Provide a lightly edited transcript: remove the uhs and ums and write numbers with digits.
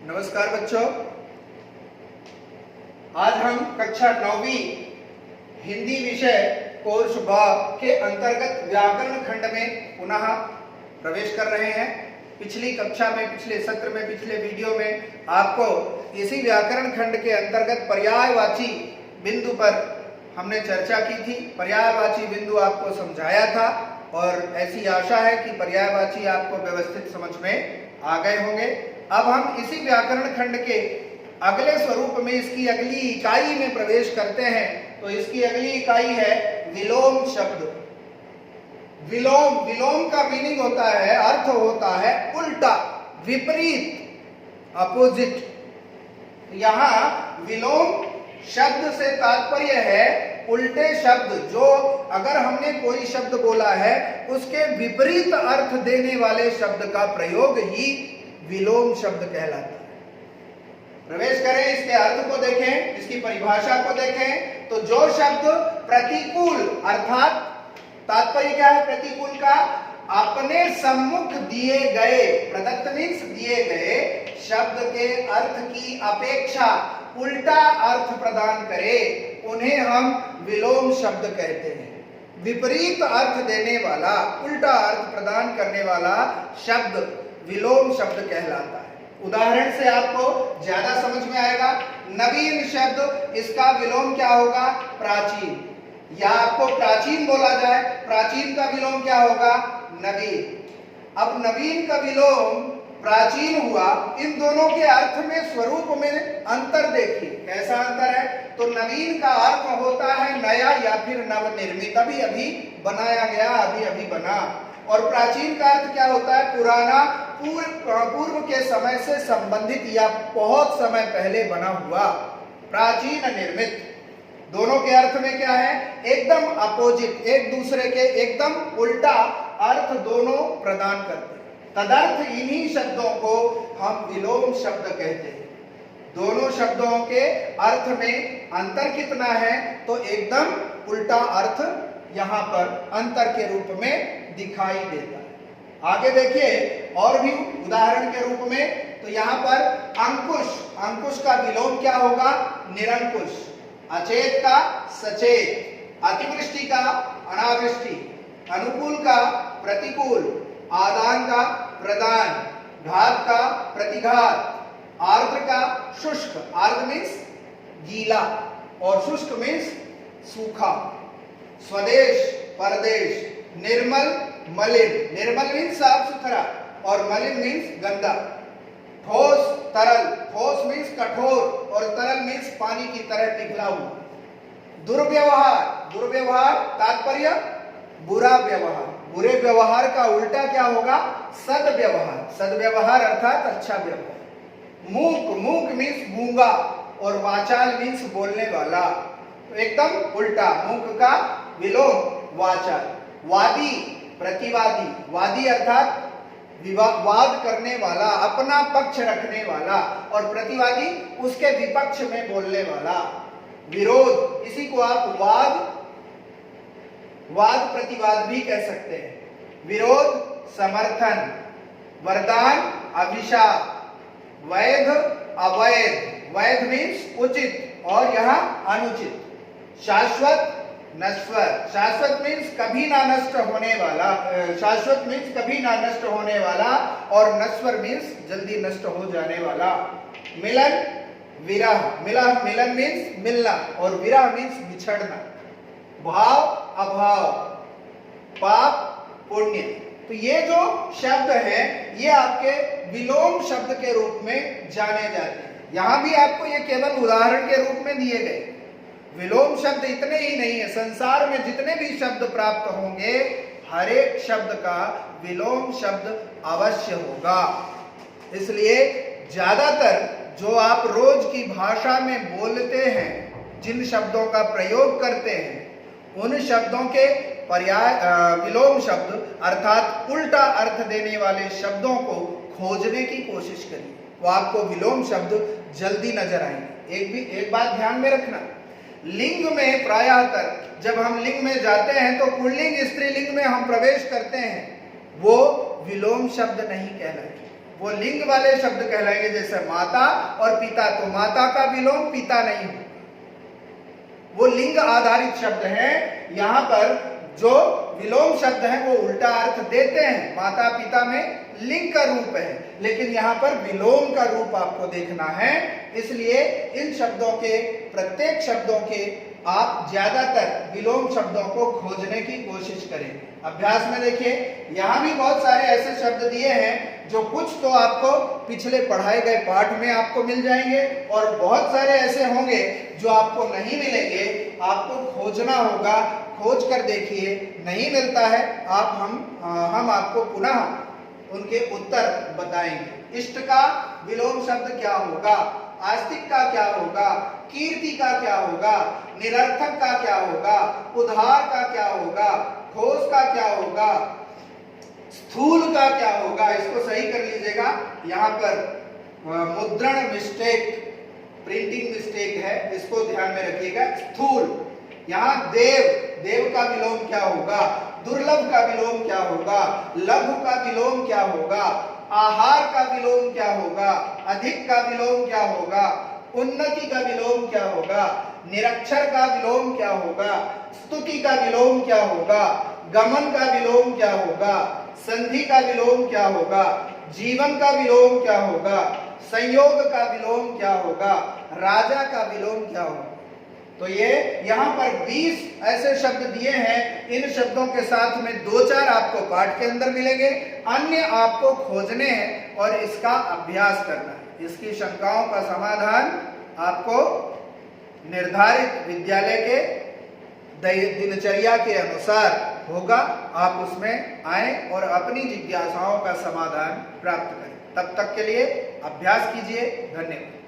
नमस्कार बच्चों, आज हम कक्षा 9वीं हिंदी विषय कोर्स ब के अंतर्गत व्याकरण खंड में पुनः प्रवेश कर रहे हैं। पिछली कक्षा में, पिछले सत्र में, पिछले वीडियो में आपको इसी व्याकरण खंड के अंतर्गत पर्यायवाची बिंदु पर हमने चर्चा की थी। पर्यायवाची बिंदु आपको समझाया था और ऐसी आशा है कि पर्यायवाची आपको व्यवस्थित समझ में आ गए होंगे। अब हम इसी व्याकरण खंड के अगले स्वरूप में, इसकी अगली इकाई में प्रवेश करते हैं। तो इसकी अगली इकाई है विलोम शब्द। विलोम का मीनिंग होता है, अर्थ होता है उल्टा, विपरीत, अपोजिट। यहां विलोम शब्द से तात्पर्य है उल्टे शब्द, जो अगर हमने कोई शब्द बोला है उसके विपरीत अर्थ देने वाले शब्द का प्रयोग ही विलोम शब्द कहलाता है। प्रवेश करें, इसके अर्थ को देखें, इसकी परिभाषा को देखें। तो जो शब्द प्रतिकूल, अर्थात तात्पर्य क्या है प्रतिकूल का, अपने सम्मुख दिए गए, प्रदत्त मीन्स दिए गए शब्द के अर्थ की अपेक्षा उल्टा अर्थ प्रदान करे, उन्हें हम विलोम शब्द कहते हैं। विपरीत अर्थ देने वाला, उल्टा अर्थ प्रदान करने वाला शब्द विलोम शब्द कहलाता है। उदाहरण से आपको ज्यादा समझ में आएगा। नवीन शब्द, इसका विलोम क्या होगा? प्राचीन। या आपको प्राचीन बोला जाए, प्राचीन का विलोम क्या होगा? नवीन। अब नवीन का विलोम प्राचीन हुआ, इन दोनों के अर्थ में, स्वरूप में अंतर देखिए। कैसा अंतर है? तो नवीन का अर्थ होता है नया या फिर नवनिर्मित, अभी अभी बनाया गया, अभी अभी बना। और प्राचीन का अर्थ क्या होता है? पुराना, पूर्व के समय से संबंधित या बहुत समय पहले बना हुआ। प्राचीन, निर्मित, दोनों के अर्थ में क्या है? एकदम अपोजिट, एक दूसरे के एकदम उल्टा अर्थ दोनों प्रदान करते हैं। तदर्थ इन्हीं शब्दों को हम विलोम शब्द कहते हैं। दोनों शब्दों के अर्थ में अंतर कितना है? तो एकदम उल्टा अर्थ यहां पर अंतर के रूप में दिखाई देता है। आगे देखिए और भी उदाहरण के रूप में। तो यहां पर अंकुश, अंकुश का विलोम क्या होगा? निरंकुश। अचेत का सचेत, अतिवृष्टि का अनावृष्टि, अनुकूल का प्रतिकूल, आदान का प्रदान, घात का प्रतिघात, आर्द्र का शुष्क। आर्द्र मीन्स गीला और शुष्क मीन्स सूखा। स्वदेश, परदेश, निर्मल, मलिन। निर्मल मीन्स साफ सुथरा और मलिन मीन्स गंदा। ठोस, तरल। ठोस मीन्स कठोर और तरल मीन्स पानी की तरह पिघला हुआ। दुर्व्यवहार, दुर्व्यवहार तात्पर्य बुरा व्यवहार। बुरे व्यवहार का उल्टा क्या होगा? सद्व्यवहार। सद्व्यवहार अर्थात अच्छा व्यवहार। मूक, मूक मीन्स गूंगा और वाचाल मीन्स बोलने वाला। तो एकदम उल्टा, मूक का विलोम वाचाल। वादी, प्रतिवादी। वादी अर्थात वाद करने वाला, अपना पक्ष रखने वाला, और प्रतिवादी उसके विपक्ष में बोलने वाला। विरोध, इसी को आप वाद प्रतिवाद भी कह सकते हैं। विरोध, समर्थन। वरदान, अभिशाप। वैध, अवैध। वैध मीन्स उचित और यहाँ अनुचित। शाश्वत, नश्वर। शाश्वत मीन्स कभी ना नष्ट होने वाला। शाश्वत मीन्स कभी ना नष्ट होने वाला और नश्वर मीन्स जल्दी नष्ट हो जाने वाला। मिलन, विरह। मिलन मीन्स मिलना और विरह मीन्स बिछड़ना। भाव, अभाव। पाप, पुण्य। तो ये जो शब्द हैं, ये आपके विलोम शब्द के रूप में जाने जाते हैं। यहां भी आपको ये केवल उदाहरण के रूप में दिए गए। विलोम शब्द इतने ही नहीं है, संसार में जितने भी शब्द प्राप्त होंगे, हर एक शब्द का विलोम शब्द अवश्य होगा। इसलिए ज्यादातर जो आप रोज की भाषा में बोलते हैं, जिन शब्दों का प्रयोग करते हैं, उन शब्दों के पर्याय विलोम शब्द अर्थात उल्टा अर्थ देने वाले शब्दों को खोजने की कोशिश करिए, वो आपको विलोम शब्द जल्दी नजर आएंगे। एक बात ध्यान में रखना, लिंग में प्रायः जब हम लिंग में जाते हैं तो पुल्लिंग स्त्रीलिंग में हम प्रवेश करते हैं, वो विलोम शब्द नहीं कहलाते। वो लिंग वाले शब्द कहलाएंगे, जैसे माता और पिता। तो माता का विलोम पिता नहीं होगा, वो लिंग आधारित शब्द है। यहाँ पर जो विलोम शब्द हैं वो उल्टा अर्थ देते हैं। माता पिता में लिंग का रूप है, लेकिन यहाँ पर विलोम का रूप आपको देखना है। इसलिए इन शब्दों के, प्रत्येक शब्दों के आप ज्यादातर विलोम शब्दों को खोजने की कोशिश करें। अभ्यास में देखिए, यहाँ भी बहुत सारे ऐसे शब्द दिए हैं जो कुछ तो आपको पिछले पढ़ाए गए पाठ में आपको मिल जाएंगे, और बहुत सारे ऐसे होंगे जो आपको नहीं मिलेंगे, आपको खोजना होगा। खोज कर देखिए, नहीं मिलता है हम आपको पुनः उनके उत्तर बताएंगे। इष्ट का विलोम शब्द क्या होगा, आस्तिक का क्या होगा, कीर्ति का क्या होगा, निरर्थक का क्या होगा, उधार का क्या होगा, ठोस का क्या होगा, स्थूल का क्या होगा। इसको सही कर लीजिएगा, यहाँ पर मुद्रण मिस्टेक, प्रिंटिंग मिस्टेक है, इसको ध्यान में रखिएगा। स्थूल, यहाँ देव का विलोम क्या होगा, दुर्लभ का विलोम क्या होगा, लघु का विलोम क्या होगा, आहार का विलोम क्या होगा, अधिक का विलोम क्या होगा, उन्नति का विलोम क्या होगा, निरक्षर का विलोम क्या होगा, स्तुति का विलोम क्या होगा, गमन का विलोम क्या होगा, संधि का विलोम क्या होगा, जीवन का विलोम क्या होगा, संयोग का विलोम क्या होगा, राजा का विलोम क्या होगा। तो ये यहाँ पर 20 ऐसे शब्द दिए हैं। इन शब्दों के साथ में 2-4 आपको पाठ के अंदर मिलेंगे, अन्य आपको खोजने हैं और इसका अभ्यास करना है। इसकी शंकाओं का समाधान आपको निर्धारित विद्यालय के दिनचर्या के अनुसार होगा। आप उसमें आए और अपनी जिज्ञासाओं का समाधान प्राप्त करें। तब तक के लिए अभ्यास कीजिए। धन्यवाद।